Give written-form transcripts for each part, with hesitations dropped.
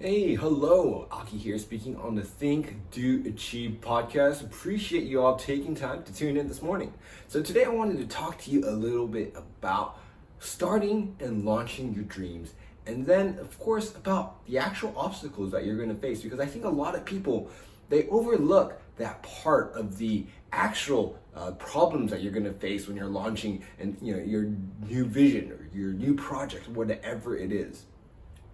Hey, hello, Aki here speaking on the Think, Do, Achieve podcast. Appreciate you all taking time to tune in this morning. So today I wanted to talk to you a little bit about starting and launching your dreams. And then, of course, about the actual obstacles that you're going to face. Because I think a lot of people, they overlook that part of the actual problems that you're going to face when you're launching and your new vision or your new project, whatever it is.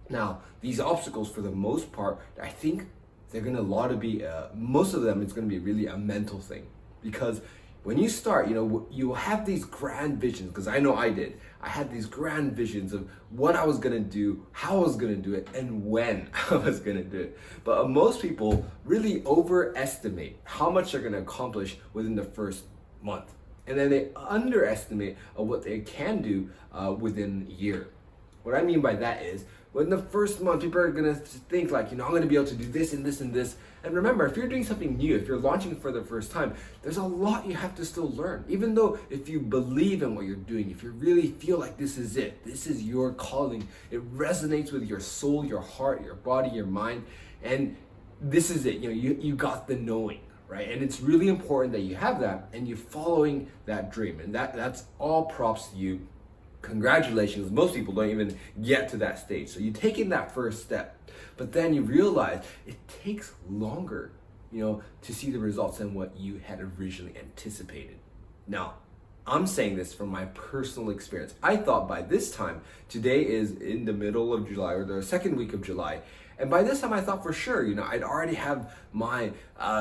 Now, these obstacles, for the most part, I think they're going to most of them, it's going to be really a mental thing. Because when you start, you have these grand visions, because I know I did. I had these grand visions of what I was going to do, how I was going to do it, and when I was going to do it. But most people really overestimate how much they're going to accomplish within the first month. And then they underestimate what they can do within a year. What I mean by that is, within the first month, people are gonna think like, I'm gonna be able to do this and this and this. And remember, if you're doing something new, if you're launching for the first time, there's a lot you have to still learn. Even though if you believe in what you're doing, if you really feel like this is it, this is your calling, it resonates with your soul, your heart, your body, your mind, and this is it, you got the knowing. Right? And it's really important that you have that and you're following that dream. And that's all props to you. Congratulations. Most people don't even get to that stage. So you're taking that first step, but then you realize it takes longer, to see the results than what you had originally anticipated. Now, I'm saying this from my personal experience. I thought by this time, today is in the middle of July or the second week of July. And by this time I thought for sure, I'd already have my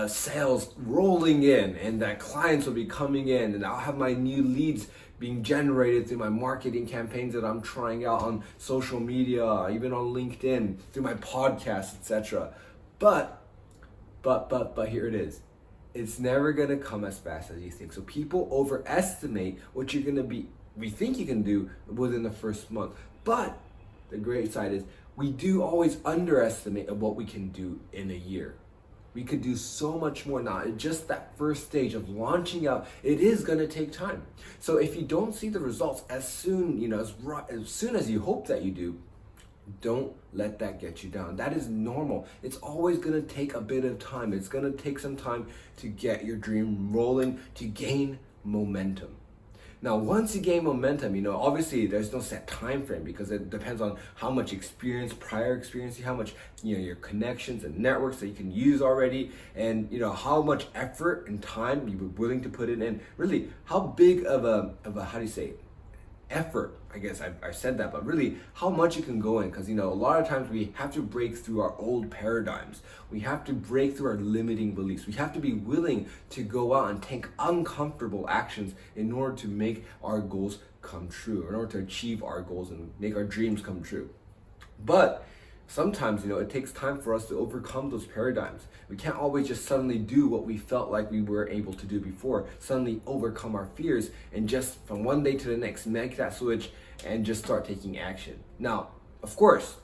sales rolling in and that clients will be coming in and I'll have my new leads being generated through my marketing campaigns that I'm trying out on social media, even on LinkedIn, through my podcast, etc. But here it is. It's never gonna come as fast as you think. So people overestimate what we think you can do within the first month. But the great side is we do always underestimate of what we can do in a year. We could do so much more now. Just that first stage of launching out, it is going to take time. So if you don't see the results as soon, as soon as you hope that you do, don't let that get you down. That is normal. It's always going to take a bit of time. It's going to take some time to get your dream rolling, to gain momentum. Now, once you gain momentum, obviously there's no set time frame because it depends on how much prior experience, how much, your connections and networks that you can use already, and, how much effort and time you were willing to put in, really how big of a how do you say, effort, I guess I said that, but really how much you can go in, because a lot of times we have to break through our old paradigms. We have to break through our limiting beliefs. We have to be willing to go out and take uncomfortable actions in order to make our goals come true, in order to achieve our goals and make our dreams come true. But sometimes, it takes time for us to overcome those paradigms. We can't always just suddenly do what we felt like we were able to do before, suddenly overcome our fears and just from one day to the next, make that switch and just start taking action. Now, of course,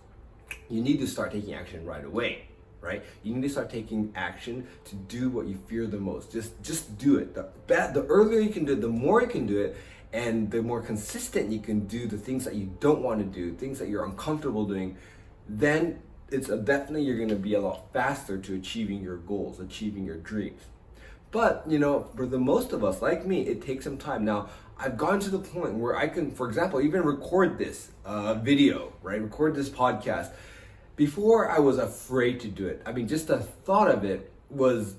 you need to start taking action right away, right? You need to start taking action to do what you fear the most. Just do it. The earlier you can do it, the more you can do it, and the more consistent you can do the things that you don't want to do, things that you're uncomfortable doing, then it's definitely you're going to be a lot faster to achieving your goals, achieving your dreams. But, for the most of us, like me, it takes some time. Now, I've gone to the point where I can, for example, even record this video, right? Record this podcast. Before, I was afraid to do it. I mean, just the thought of it was,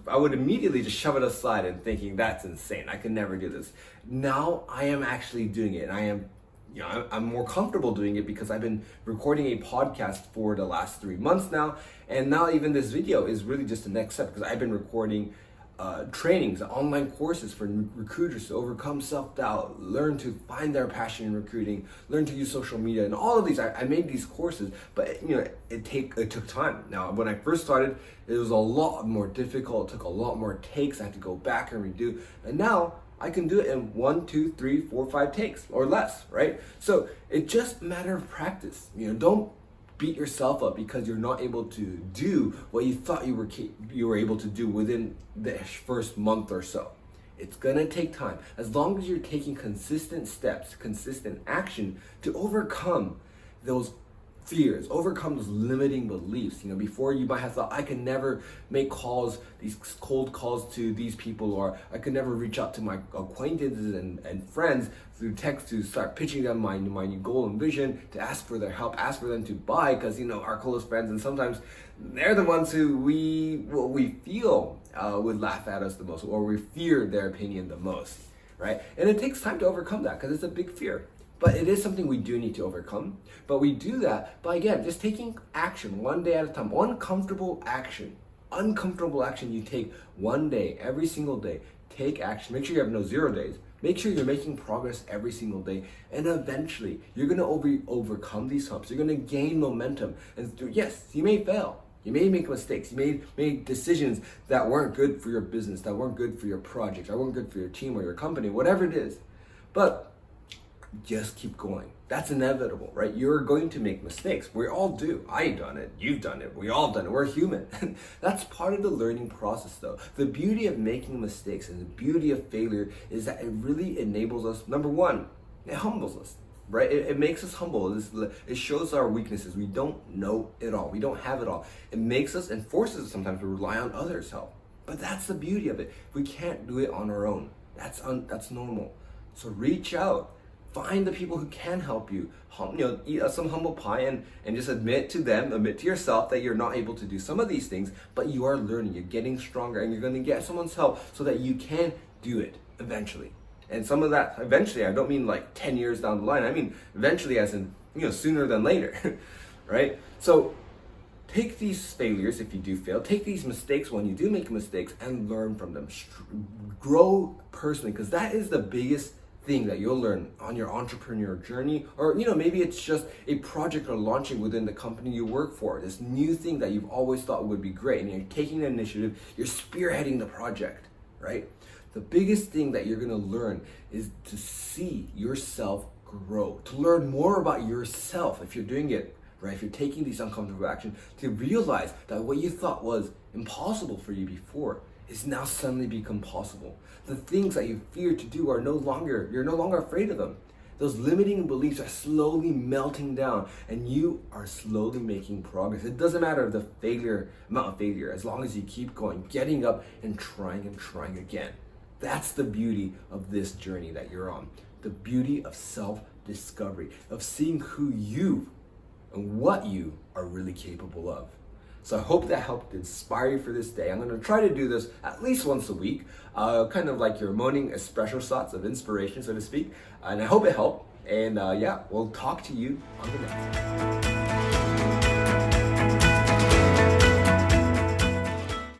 I would immediately just shove it aside and thinking, that's insane. I can never do this. Now, I am actually doing it, and I'm more comfortable doing it because I've been recording a podcast for the last 3 months now. And now even this video is really just the next step because I've been recording trainings, online courses for recruiters to overcome self-doubt, learn to find their passion in recruiting, learn to use social media, and all of these. I made these courses, but it took time. Now, when I first started, it was a lot more difficult. It took a lot more takes. I had to go back and redo. And now I can do it in 1, 2, 3, 4, 5 takes or less, right? So it's just a matter of practice. Don't beat yourself up because you're not able to do what you thought you were able to do within the first month or so. It's gonna take time. As long as you're taking consistent steps, consistent action to overcome those fears, overcome those limiting beliefs. Before you might have thought, I can never make calls, these cold calls to these people, or I could never reach out to my acquaintances and friends through text to start pitching them my new goal and vision, to ask for their help, ask for them to buy, because our close friends, and sometimes they're the ones who we feel would laugh at us the most, or we fear their opinion the most, right? And it takes time to overcome that because it's a big fear. But it is something we do need to overcome. But we do that by, again, just taking action one day at a time. One uncomfortable action you take one day, every single day. Take action. Make sure you have no 0 days. Make sure you're making progress every single day. And eventually, you're going to overcome these humps. You're going to gain momentum. And yes, you may fail. You may make mistakes. You may make decisions that weren't good for your business, that weren't good for your project, that weren't good for your team or your company, whatever it is. But just keep going. That's inevitable, right? You're going to make mistakes. We all do. I've done it. You've done it. We all done it. We're human. That's part of the learning process, though. The beauty of making mistakes and the beauty of failure is that it really enables us. Number one, it humbles us, right? It makes us humble. It shows our weaknesses. We don't know it all. We don't have it all. It makes us and forces us sometimes to rely on others' help. But that's the beauty of it. We can't do it on our own. That's normal. So reach out. Find the people who can help you. Eat some humble pie and just admit to yourself that you're not able to do some of these things, but you are learning, you're getting stronger, and you're going to get someone's help so that you can do it eventually. And some of that, eventually, I don't mean like 10 years down the line. I mean eventually as in, sooner than later, right? So take these failures if you do fail, take these mistakes when you do make mistakes, and learn from them. Grow personally, because that is the biggest thing that you'll learn on your entrepreneurial journey, or maybe it's just a project or launching within the company you work for, this new thing that you've always thought would be great, and you're taking the initiative, you're spearheading the project, right? The biggest thing that you're going to learn is to see yourself grow, to learn more about yourself if you're doing it right, if you're taking these uncomfortable actions, to realize that what you thought was impossible for you before is now suddenly become possible. The things that you feared to do you're no longer afraid of them. Those limiting beliefs are slowly melting down, and you are slowly making progress. It doesn't matter the amount of failure, as long as you keep going, getting up and trying again. That's the beauty of this journey that you're on. The beauty of self-discovery, of seeing who you and what you are really capable of. So I hope that helped inspire you for this day. I'm going to try to do this at least once a week, kind of like your morning espresso shots of inspiration, so to speak. And I hope it helped. And we'll talk to you on the next one.